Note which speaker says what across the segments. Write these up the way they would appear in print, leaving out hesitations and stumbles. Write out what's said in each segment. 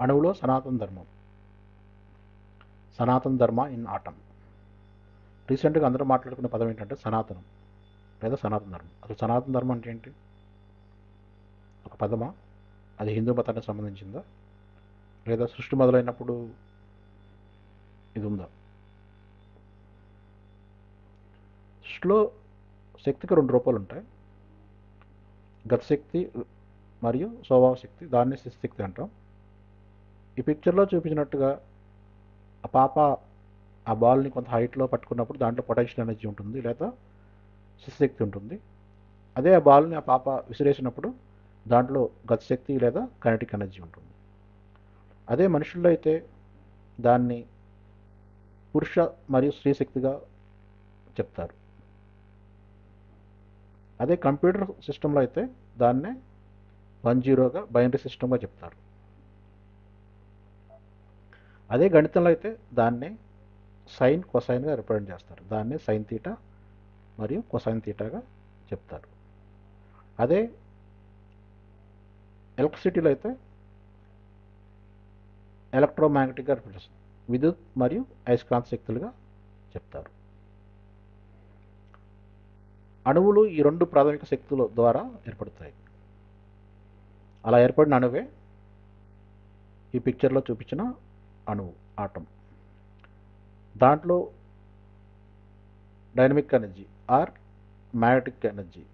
Speaker 1: అణువులో సనాతన ధర్మం. సనాతన ధర్మ ఇన్ ఆటమ్. రీసెంట్గా అందరూ మాట్లాడుకునే పదం ఏంటంటే సనాతనం లేదా సనాతన ధర్మం. అసలు సనాతన ధర్మం అంటే ఏంటి? ఒక పదమా? అది హిందూ మతానికి సంబంధించిందా, లేదా సృష్టి మొదలైనప్పుడు ఇది ఉందా? సృష్టిలో శక్తికి రెండు రూపాలు ఉంటాయి, గతశక్తి మరియు స్వభావ శక్తి. దాన్ని శక్తి అంటాం. ఈ పిక్చర్లో చూపించినట్టుగా ఆ పాప ఆ బాల్ని కొంత హైట్లో పట్టుకున్నప్పుడు దాంట్లో పొటెన్షియల్ ఎనర్జీ ఉంటుంది లేదా శక్తి ఉంటుంది. అదే ఆ బాల్ని ఆ పాప విసిరేసినప్పుడు దాంట్లో గతశక్తి లేదా కైనెటిక్ ఎనర్జీ ఉంటుంది. అదే మనుషుల్లో అయితే దాన్ని పురుష మరియు స్త్రీ శక్తిగా చెప్తారు. అదే కంప్యూటర్ సిస్టంలో అయితే దాన్నే 1-0గా బైనరీ సిస్టమ్గా చెప్తారు. అదే గణితంలో అయితే దాన్నే సైన్ కొసైన్గా రిప్రజెంట్ చేస్తారు. దాన్నే సైన్ తీటా మరియు కొసైన్ తీటాగా చెప్తారు. అదే ఎలక్ట్రిసిటీలో అయితే ఎలక్ట్రోమాగ్నెటిక్గా రిప్రజెంట్ చేస్తారు. విద్యుత్ మరియు అయస్కాంత శక్తులుగా చెప్తారు. అణువులు ఈ రెండు ప్రాథమిక శక్తుల ద్వారా ఏర్పడతాయి. అలా ఏర్పడిన అణువే ఈ పిక్చర్లో చూపించిన అణువు, ఆటం. దాంట్లో dynamic energy or magnetic energy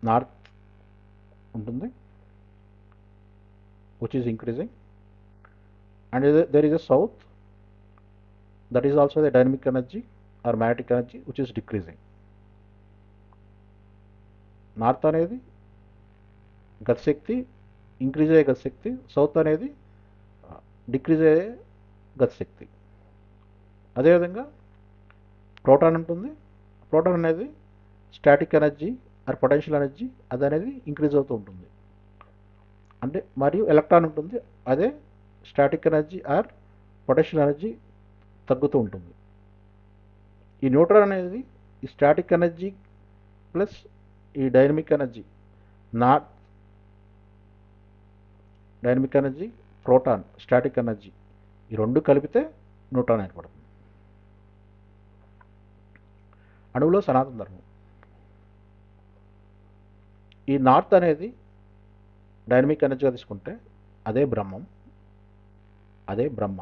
Speaker 1: north ఉంటుంది, which is increasing, and there is a south, that is also the dynamic energy or magnetic energy which is decreasing. North అనేది గతశక్తి, ఇంక్రీజ్ అయ్యే గతశక్తి. సౌత్ అనేది డిక్రీజ్ అయ్యే గతశక్తి. అదేవిధంగా proton ఉంటుంది. Proton అనేది static energy or potential energy, అది అనేది increase అవుతూ ఉంటుంది. అంటే మరియు ఎలక్ట్రాన్ ఉంటుంది, అదే static energy or potential energy తగ్గుతూ ఉంటుంది. ఈ న్యూట్రాన్ అనేది ఈ స్టాటిక్ ఎనర్జీ ప్లస్ ఈ dynamic energy, not dynamic energy, proton, static energy, ఈ రెండు కలిపితే న్యూట్రాన్ ఏర్పడుతుంది. అణువులో సనాతన ధర్మం. ఈ నార్త్ అనేది డైనమిక్ ఎనర్జీగా తీసుకుంటే అదే బ్రహ్మం, అదే బ్రహ్మ.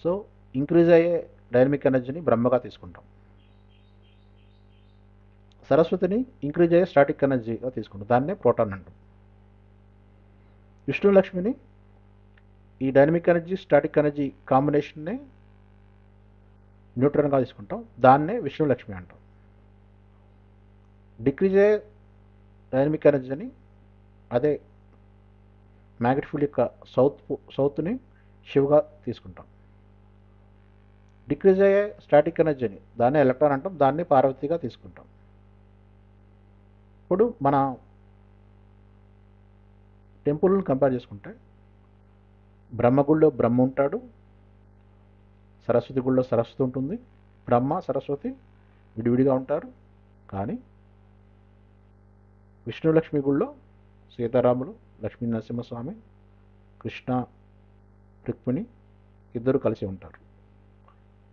Speaker 1: సో ఇంక్రీజ్ అయ్యే డైనమిక్ ఎనర్జీని బ్రహ్మగా తీసుకుంటాం. సరస్వతిని ఇంక్రీజ్ అయ్యే స్టాటిక్ ఎనర్జీగా తీసుకుంటాం, దాన్నే ప్రోటాన్ అంటాం. విష్ణు లక్ష్మిని ఈ డైనమిక్ ఎనర్జీ స్టాటిక్ ఎనర్జీ కాంబినేషన్ని న్యూట్రాన్గా తీసుకుంటాం, దాన్నే విష్ణు లక్ష్మి అంటాం. డిక్రీజ్ అయ్యే డైనమిక్ ఎనర్జీని, అదే మ్యాగ్నెటిక్ ఫీల్డ్ యొక్క సౌత్ని శివగా తీసుకుంటాం. డిక్రీజ్ అయ్యే స్టాటిక్ ఎనర్జీని, దాన్నే ఎలక్ట్రాన్ అంటాం, దాన్ని పార్వతిగా తీసుకుంటాం. ఇప్పుడు మన టెంపుల్ని కంపేర్ చేసుకుంటే బ్రహ్మగుడిలో బ్రహ్మ ఉంటాడు, సరస్వతి గుడిలో సరస్వతి ఉంటుంది. బ్రహ్మ సరస్వతి విడివిడిగా ఉంటారు. కానీ విష్ణులక్ష్మి గుడిలో సీతారాములు, లక్ష్మీ నరసింహస్వామి, కృష్ణ, రుక్మిణి ఇద్దరు కలిసి ఉంటారు.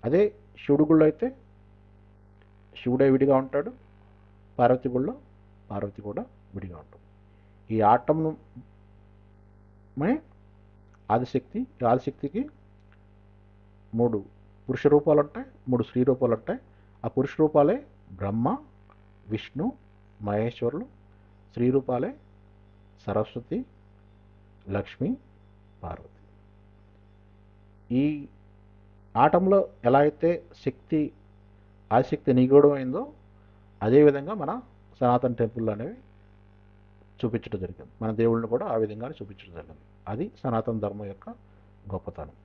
Speaker 1: అదే శివుడి గుడిలో అయితే శివుడే విడిగా ఉంటాడు, పార్వతి గుడిలో పార్వతి కూడా విడిగా ఉంటుంది. ఈ ఆటంను ఆదిశక్తి. ఈ ఆదిశక్తికి 3 పురుష రూపాలు ఉంటాయి, 3 స్త్రీ రూపాలు ఉంటాయి. ఆ పురుష రూపాలే బ్రహ్మ, విష్ణు, మహేశ్వరులు. స్త్రీ రూపాలే సరస్వతి, లక్ష్మి, పార్వతి. ఈ ఆటంలో ఎలా అయితే శక్తి ఆదిశక్తి నిగూఢమైందో అదేవిధంగా మన సనాతన టెంపుల్ అనేవి చూపించడం జరిగింది. మన దేవుళ్ళని కూడా ఆ విధంగానే చూపించడం జరిగింది. అది సనాతన ధర్మం యొక్క గొప్పతనం.